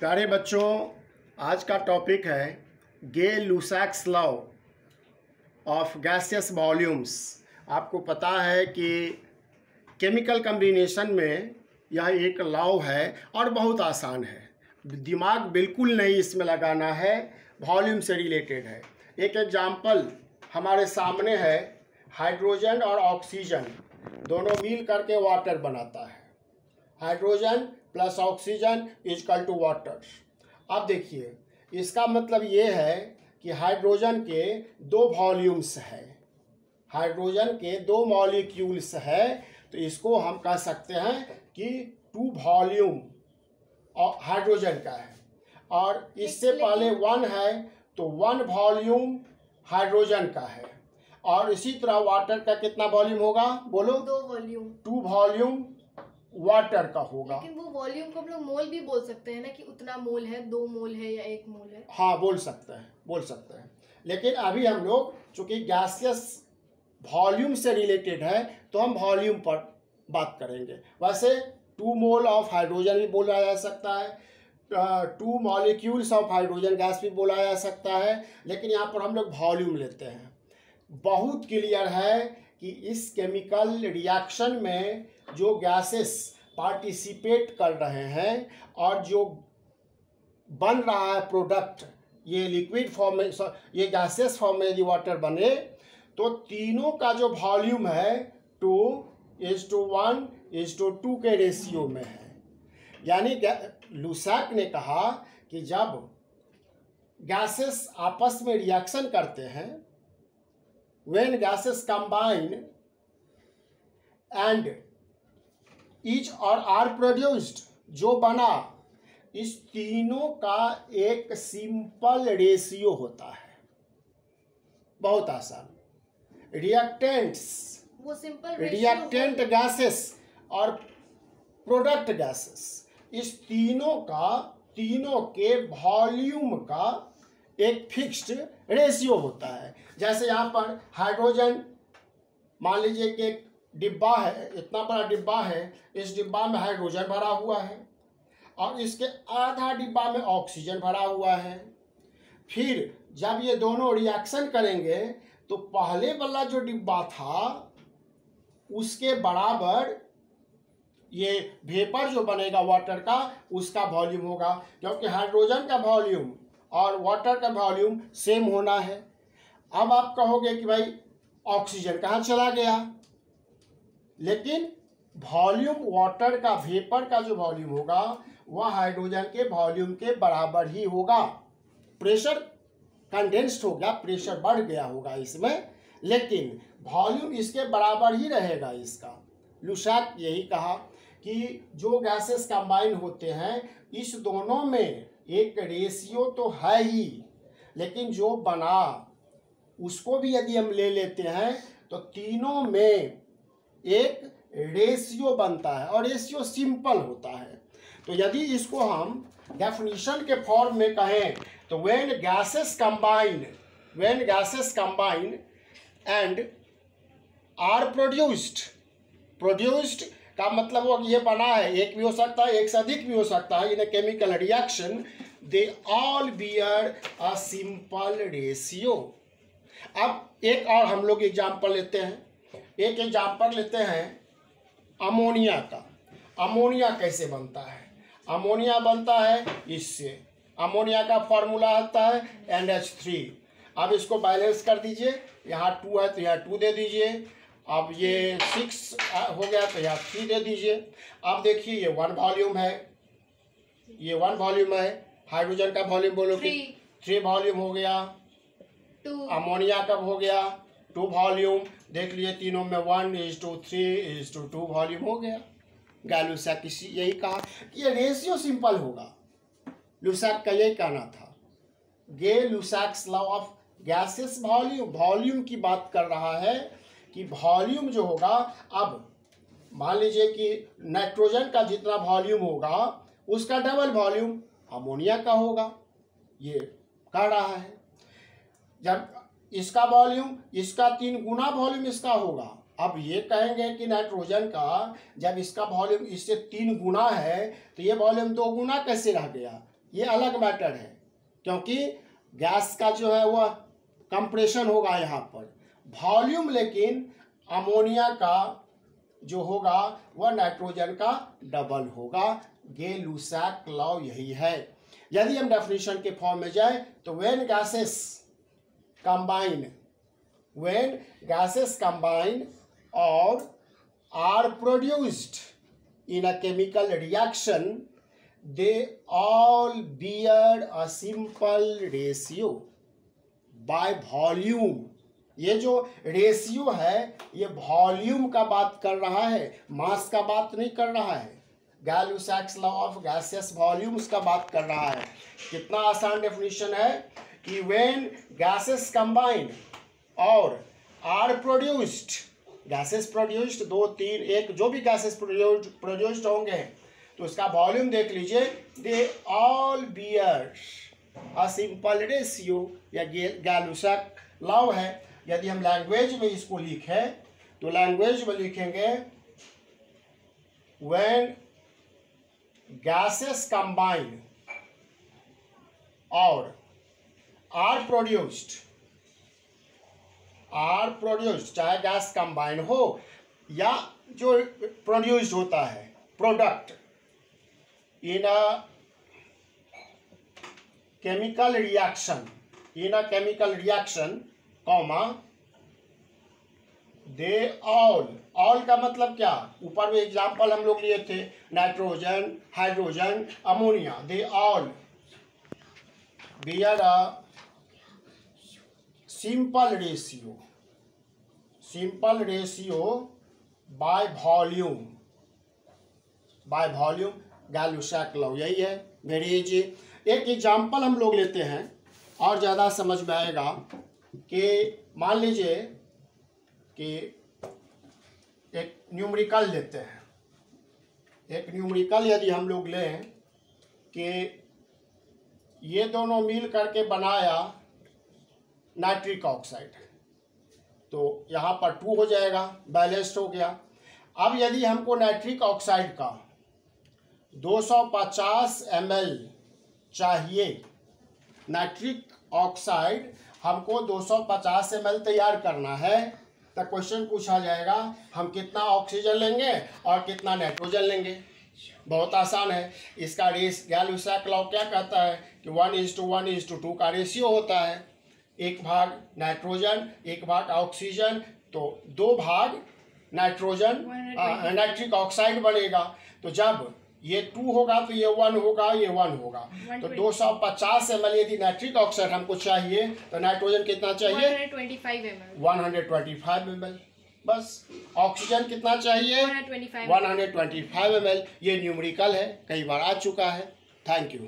प्यारे बच्चों, आज का टॉपिक है गे-लुसाक्स लॉ ऑफ गैसियस वॉल्यूम्स। आपको पता है कि केमिकल कम्बिनेशन में यह एक लॉ है और बहुत आसान है। दिमाग बिल्कुल नहीं इसमें लगाना है, वॉल्यूम से रिलेटेड है। एक एग्जाम्पल हमारे सामने है, हाइड्रोजन और ऑक्सीजन दोनों मिल करके वाटर बनाता है। Hydrogen plus oxygen equal to water. अब देखिए, इसका मतलब ये है कि हाइड्रोजन के दो वॉल्यूम्स है, हाइड्रोजन के दो मॉलिक्यूल्स है, तो इसको हम कह सकते हैं कि टू वॉल्यूम हाइड्रोजन का है। और इससे पहले वन है तो वन वॉल्यूम हाइड्रोजन का है। और इसी तरह वाटर का कितना वॉल्यूम होगा, बोलो? दो वॉल्यूम। टू वॉल्यूम वाटर का होगा। लेकिन वो वॉल्यूम को हम लोग मोल भी बोल सकते हैं ना, कि उतना मोल है, 2 मोल है या 1 मोल है। हाँ, बोल सकते हैं। लेकिन अभी हम लोग चूंकि गैसियस वॉल्यूम से रिलेटेड है तो हम वॉल्यूम पर बात करेंगे। वैसे 2 मोल ऑफ हाइड्रोजन भी बोला जा सकता है, 2 मॉलिक्यूल्स ऑफ हाइड्रोजन गैस भी बोला जा सकता है, लेकिन यहाँ पर हम लोग वॉल्यूम लेते हैं। बहुत क्लियर है कि इस केमिकल रिएक्शन में जो गैसेस पार्टिसिपेट कर रहे हैं और जो बन रहा है प्रोडक्ट, ये लिक्विड फॉर्म में, ये गैसेस फॉर्म में यदि वाटर बने तो तीनों का जो वॉल्यूम है 2:1:2 के रेशियो में है। यानी लुसाक ने कहा कि जब गैसेस आपस में रिएक्शन करते हैं, when gases combine and each or are produced, जो बना, इस तीनों का एक सिंपल रेशियो होता है। बहुत आसान। रिएक्टेंट्स, वो सिंपल रिएक्टेंट गैसेस और प्रोडक्ट गैसेस, इस तीनों के वॉल्यूम का एक फिक्स्ड रेशियो होता है। जैसे यहाँ पर हाइड्रोजन, मान लीजिए कि एक डिब्बा है, इतना बड़ा डिब्बा है, इस डिब्बा में हाइड्रोजन भरा हुआ है और इसके आधा डिब्बा में ऑक्सीजन भरा हुआ है। फिर जब ये दोनों रिएक्शन करेंगे तो पहले वाला जो डिब्बा था उसके बराबर ये वेपर जो बनेगा वाटर का, उसका वॉल्यूम होगा, क्योंकि हाइड्रोजन का वॉल्यूम और वाटर का वॉल्यूम सेम होना है। अब आप कहोगे कि भाई ऑक्सीजन कहाँ चला गया, लेकिन वॉल्यूम वाटर का, वेपर का जो वॉल्यूम होगा वह हाइड्रोजन के वॉल्यूम के बराबर ही होगा। प्रेशर कंडेंस्ड हो गया, प्रेशर बढ़ गया होगा इसमें, लेकिन वॉल्यूम इसके बराबर ही रहेगा इसका। लुसाक यही कहा कि जो गैसेस कंबाइन होते हैं, इस दोनों में एक रेशियो तो है ही, लेकिन जो बना उसको भी यदि हम ले लेते हैं तो तीनों में एक रेशियो बनता है और रेशियो सिंपल होता है। तो यदि इसको हम डेफिनेशन के फॉर्म में कहें तो when gases combine and are produced का मतलब वो ये बना है, एक भी हो सकता है, एक से अधिक भी हो सकता है। In a chemical reaction they all bear a simple ratio. अब एक और हम लोग एग्जाम्पल लेते हैं, अमोनिया का। अमोनिया कैसे बनता है? अमोनिया बनता है इससे, अमोनिया का फॉर्मूला आता है NH3। अब इसको बैलेंस कर दीजिए, यहाँ 2 है तो यहाँ 2 दे दीजिए। अब ये 6 हो गया तो यहाँ 3 दे दीजिए। अब देखिए ये 1 वॉल्यूम है, ये 1 वॉल्यूम है। हाइड्रोजन का वॉल्यूम बोलो कि 3 वॉल्यूम हो गया। 2 अमोनिया का हो गया 2 वॉल्यूम। देख लिए तीनों में 1:3:2 वॉल्यूम हो गया। लुसाक यही कहा कि ये रेशियो सिंपल होगा। लुसाक का यही कहना था। गे-लुसाक्स लॉ ऑफ गैसेस वॉल्यूम की बात कर रहा है कि वॉल्यूम जो होगा, अब मान लीजिए कि नाइट्रोजन का जितना वॉल्यूम होगा उसका डबल वॉल्यूम अमोनिया का होगा, ये कह रहा है। जब इसका वॉल्यूम, इसका 3 गुना वॉल्यूम इसका होगा। अब ये कहेंगे कि नाइट्रोजन का जब इसका वॉल्यूम इससे 3 गुना है तो ये वॉल्यूम 2 गुना कैसे रह गया? ये अलग मैटर है, क्योंकि गैस का जो है वह कंप्रेशन होगा यहाँ पर। वॉल्यूम लेकिन अमोनिया का जो होगा वह नाइट्रोजन का डबल होगा। गे-लुसाक लॉ यही है। यदि हम डेफिनेशन के फॉर्म में जाए तो व्हेन गैसेस कंबाइन और are produced in a chemical reaction, they all bear a simple ratio by volume। ये जो रेशियो है ये वॉल्यूम का बात कर रहा है, मास का बात नहीं कर रहा है। गे-लुसाक्स लॉ ऑफ गैसियस वॉल्यूम्स का बात कर रहा है। कितना आसान डेफिनेशन है कि व्हेन गैसेस कंबाइन और आर प्रोड्यूस्ड, गैसेस प्रोड्यूस्ड 2, 3, 1 जो भी गैसेस प्रोड्यूस्ड होंगे तो उसका वॉल्यूम देख लीजिए। दे all bear a simple ratio, या गे-लुसाक लॉ है। यदि हम लैंग्वेज में इसको लिखें तो लैंग्वेज में लिखेंगे व्हेन गैसेस कंबाइन और आर प्रोड्यूस्ड, चाहे गैस कंबाइन हो या जो प्रोड्यूस्ड होता है product in a chemical reaction, comma they all का मतलब क्या, ऊपर में एग्जाम्पल हम लोग लिए थे nitrogen, hydrogen, ammonia. They all bear a simple ratio by volume. Gay Lussac law यही है। Very easy. एक एग्जाम्पल हम लोग लेते हैं और ज़्यादा समझ में आएगा कि मान लीजिए कि एक न्यूमेरिकल लेते हैं। एक न्यूमेरिकल यदि हम लोग लें कि ये दोनों मिल करके बनाया नाइट्रिक ऑक्साइड, तो यहाँ पर 2 हो जाएगा, बैलेंस्ड हो गया। अब यदि हमको नाइट्रिक ऑक्साइड का 250 ml चाहिए, नाइट्रिक ऑक्साइड हमको 250 ml तैयार करना है, तो क्वेश्चन पूछा जाएगा हम कितना ऑक्सीजन लेंगे और कितना नाइट्रोजन लेंगे। बहुत आसान है। इसका गे-लुसाक लॉ क्या कहता है कि 1:1:2 का रेशियो होता है। 1 भाग नाइट्रोजन 1 भाग ऑक्सीजन, तो 2 भाग नाइट्रोजन नाइट्रिक ऑक्साइड बनेगा। तो जब ये 2 होगा तो ये 1 होगा, ये 1 होगा। तो 250 ml यदि नाइट्रिक ऑक्साइड हमको चाहिए तो नाइट्रोजन कितना चाहिए? 125 ml। बस। ऑक्सीजन कितना चाहिए? 125 ml। ये न्यूमेरिकल है, कई बार आ चुका है। Thank you.